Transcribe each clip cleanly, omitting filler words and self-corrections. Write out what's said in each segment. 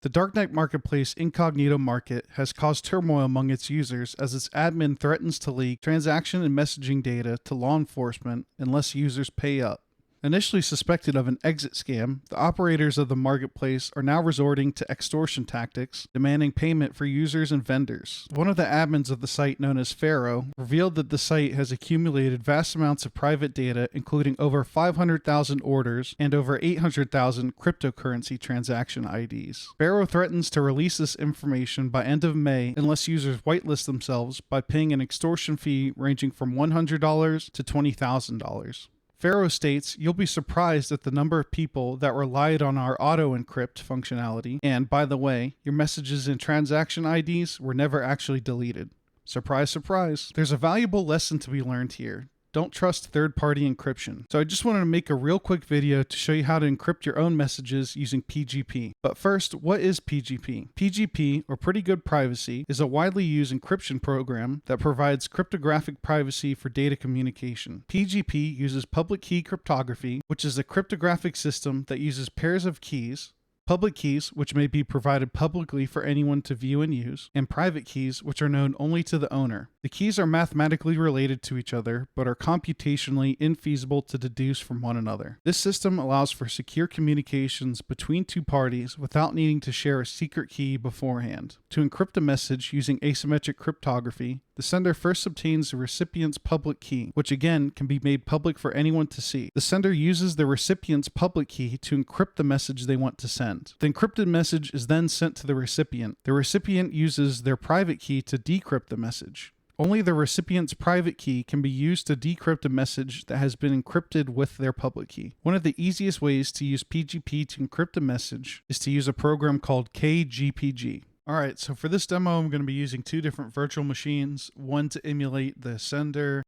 The darknet marketplace Incognito Market has caused turmoil among its users as its admin threatens to leak transaction and messaging data to law enforcement unless users pay up. Initially suspected of an exit scam, the operators of the marketplace are now resorting to extortion tactics, demanding payment for users and vendors. One of the admins of the site, known as Pharaoh, revealed that the site has accumulated vast amounts of private data, including over 500,000 orders and over 800,000 cryptocurrency transaction IDs. Pharaoh threatens to release this information by end of May unless users whitelist themselves by paying an extortion fee ranging from $100 to $20,000. Pharaoh states, "You'll be surprised at the number of people that relied on our auto-encrypt functionality, and by the way, your messages and transaction IDs were never actually deleted." Surprise, surprise. There's a valuable lesson to be learned here. Don't trust third-party encryption. So I just wanted to make a real quick video to show you how to encrypt your own messages using PGP. But first, what is PGP? PGP, or Pretty Good Privacy, is a widely used encryption program that provides cryptographic privacy for data communication. PGP uses public key cryptography, which is a cryptographic system that uses pairs of keys, public keys, which may be provided publicly for anyone to view and use, and private keys, which are known only to the owner. The keys are mathematically related to each other, but are computationally infeasible to deduce from one another. This system allows for secure communications between two parties without needing to share a secret key beforehand. To encrypt a message using asymmetric cryptography, the sender first obtains the recipient's public key, which again can be made public for anyone to see. The sender uses the recipient's public key to encrypt the message they want to send. The encrypted message is then sent to the recipient. The recipient uses their private key to decrypt the message. Only the recipient's private key can be used to decrypt a message that has been encrypted with their public key. One of the easiest ways to use PGP to encrypt a message is to use a program called KGPG. Alright, so for this demo, I'm going to be using two different virtual machines, one to emulate the sender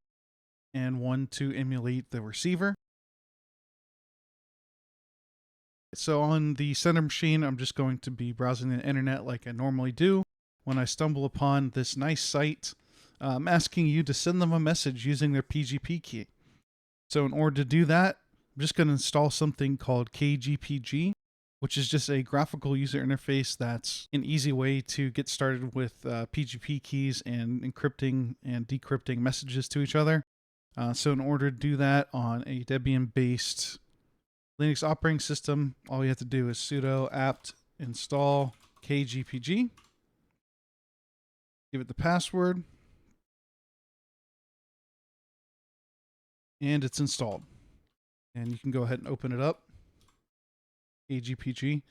and one to emulate the receiver. So on the sender machine, I'm just going to be browsing the internet like I normally do when I stumble upon this nice site asking you to send them a message using their PGP key. So in order to do that, I'm just going to install something called KGPG, which is just a graphical user interface that's an easy way to get started with PGP keys and encrypting and decrypting messages to each other. So in order to do that on a Debian-based Linux operating system, all you have to do is sudo apt install KGPG. Give it the password. And it's installed. And you can go ahead and open it up. KGPG.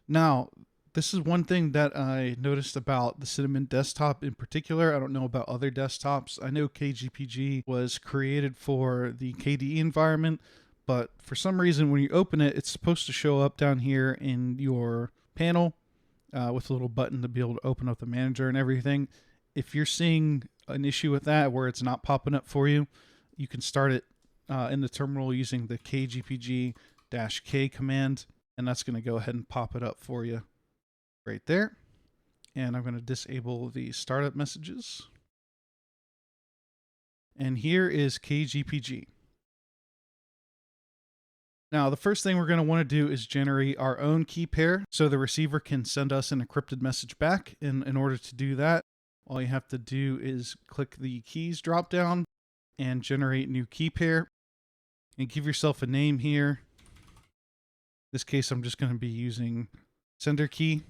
Now, this is one thing that I noticed about the Cinnamon desktop in particular. I don't know about other desktops. I know KGPG was created for the KDE environment, but for some reason when you open it, it's supposed to show up down here in your panel with a little button to be able to open up the manager and everything. If you're seeing an issue with that where it's not popping up for you, you can start it in the terminal using the KGPG-K command, and that's going to go ahead and pop it up for you right there. And I'm going to disable the startup messages. And here is KGPG. Now, the first thing we're going to want to do is generate our own key pair so the receiver can send us an encrypted message back. And in order to do that, all you have to do is click the keys drop down and generate new key pair and give yourself a name here. In this case, I'm just going to be using sender key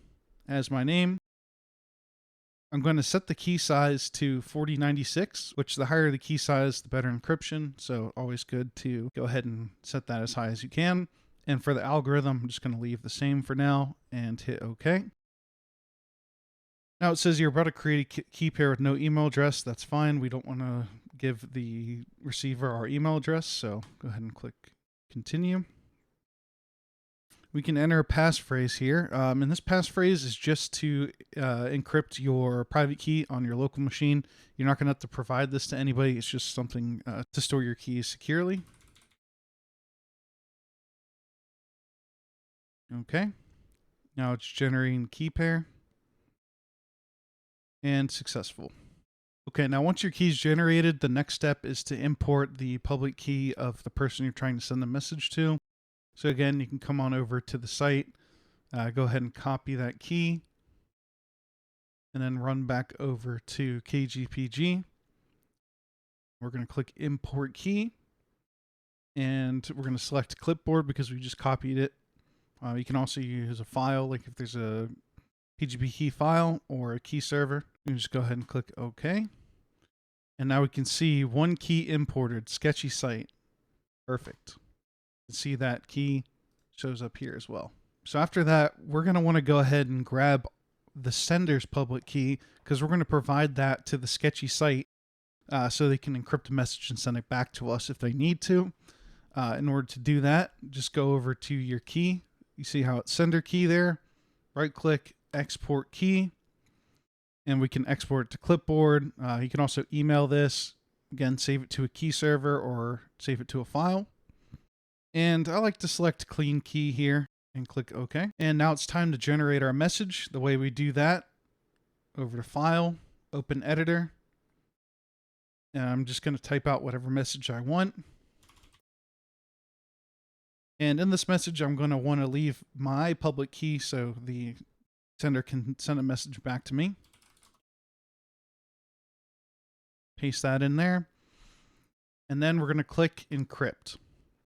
as my name. I'm going to set the key size to 4096, which the higher the key size, the better encryption. So always good to go ahead and set that as high as you can. And for the algorithm, I'm just going to leave the same for now and hit OK. Now it says you're about to create a key pair with no email address. That's fine. We don't want to give the receiver our email address. So go ahead and click continue. We can enter a passphrase here. And this passphrase is just to encrypt your private key on your local machine. You're not going to have to provide this to anybody. It's just something to store your keys securely. Okay. Now it's generating key pair. And successful. Okay, now once your key is generated, the next step is to import the public key of the person you're trying to send the message to. So again, you can come on over to the site, Go ahead and copy that key and then run back over to KGPG. We're going to click import key and we're going to select clipboard because we just copied it. You can also use a file, like if there's a PGP key file or a key server. You can just go ahead and click OK. And now we can see one key imported, sketchy site. Perfect. You can see that key shows up here as well. So after that, we're going to want to go ahead and grab the sender's public key because we're going to provide that to the sketchy site so they can encrypt a message and send it back to us if they need to. In order to do that, just go over to your key. You see how it's sender key there. Right click, export key, and we can export it to clipboard. You can also email this. Again, save it to a key server or save it to a file. And I like to select clean key here and click OK. And now it's time to generate our message. The way we do that, over to File, Open Editor. And I'm just going to type out whatever message I want. And in this message, I'm going to want to leave my public key so the sender can send a message back to me. Paste that in there. And then we're going to click Encrypt.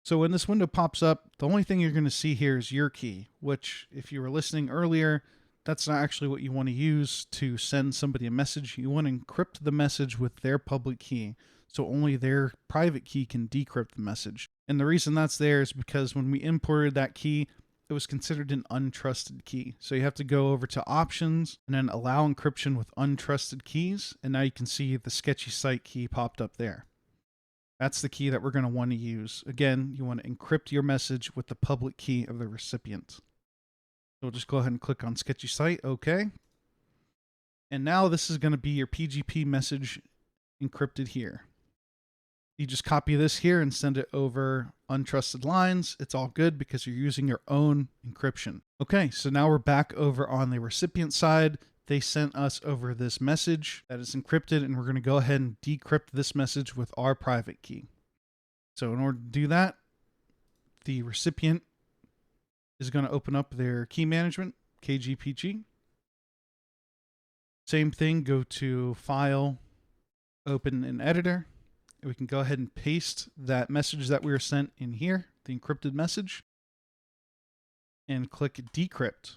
So when this window pops up, the only thing you're going to see here is your key, which if you were listening earlier, that's not actually what you want to use to send somebody a message. You want to encrypt the message with their public key, so only their private key can decrypt the message. And the reason that's there is because when we imported that key, it was considered an untrusted key. So you have to go over to Options and then Allow Encryption with Untrusted Keys. And now you can see the sketchy site key popped up there. That's the key that we're going to want to use. Again, you want to encrypt your message with the public key of the recipient. So we'll just go ahead and click on sketchy site, OK. And now this is going to be your PGP message encrypted here. You just copy this here and send it over untrusted lines. It's all good because you're using your own encryption. Okay, so now we're back over on the recipient side. They sent us over this message that is encrypted, and we're going to go ahead and decrypt this message with our private key. So in order to do that, the recipient is going to open up their key management, KGPG. Same thing, go to File, Open an Editor. And we can go ahead and paste that message that we were sent in here, the encrypted message, and click Decrypt.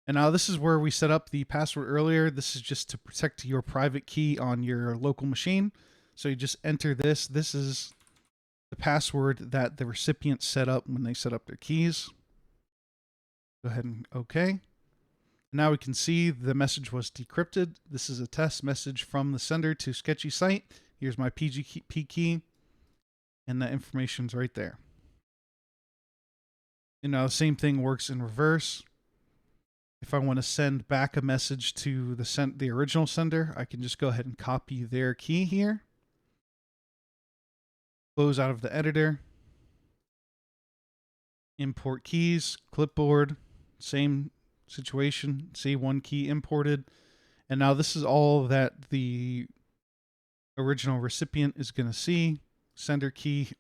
And now this is where we set up the password earlier. This is just to protect your private key on your local machine. So you just enter this. This is the password that the recipient set up when they set up their keys. Go ahead and OK. Now we can see the message was decrypted. This is a test message from the sender to sketchy site. Here's my PGP key, and that information's right there. And now the same thing works in reverse. If I want to send back a message to the original sender, I can just go ahead and copy their key here. Close out of the editor. Import keys, clipboard, same situation. See, one key imported. And now this is all that the original recipient is going to see. Sender key,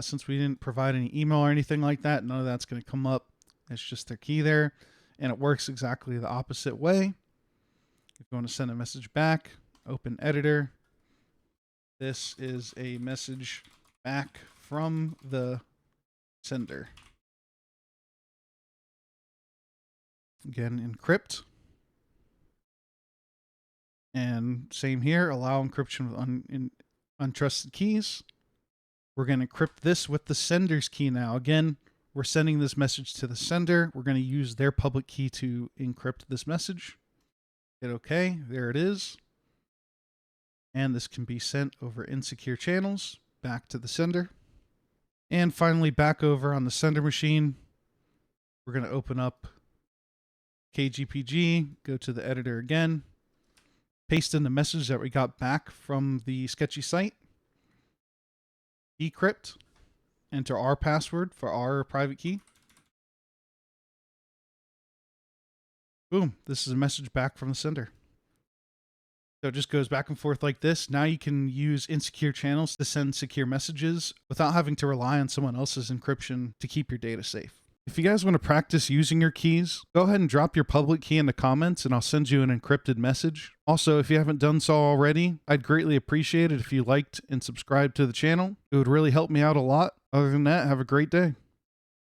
since we didn't provide any email or anything like that, none of that's going to come up. It's just their key there. And it works exactly the opposite way. If you want to send a message back, open editor. This is a message back from the sender. Again, encrypt. And same here, allow encryption with untrusted keys. We're going to encrypt this with the sender's key now. Again, we're sending this message to the sender. We're going to use their public key to encrypt this message. Hit OK. There it is. And this can be sent over insecure channels back to the sender. And finally, back over on the sender machine, we're going to open up KGPG, go to the editor again, paste in the message that we got back from the sketchy site, decrypt, enter our password for our private key. Boom, this is a message back from the sender. So it just goes back and forth like this. Now you can use insecure channels to send secure messages without having to rely on someone else's encryption to keep your data safe. If you guys want to practice using your keys, go ahead and drop your public key in the comments and I'll send you an encrypted message. Also, if you haven't done so already, I'd greatly appreciate it if you liked and subscribed to the channel. It would really help me out a lot. Other than that, have a great day.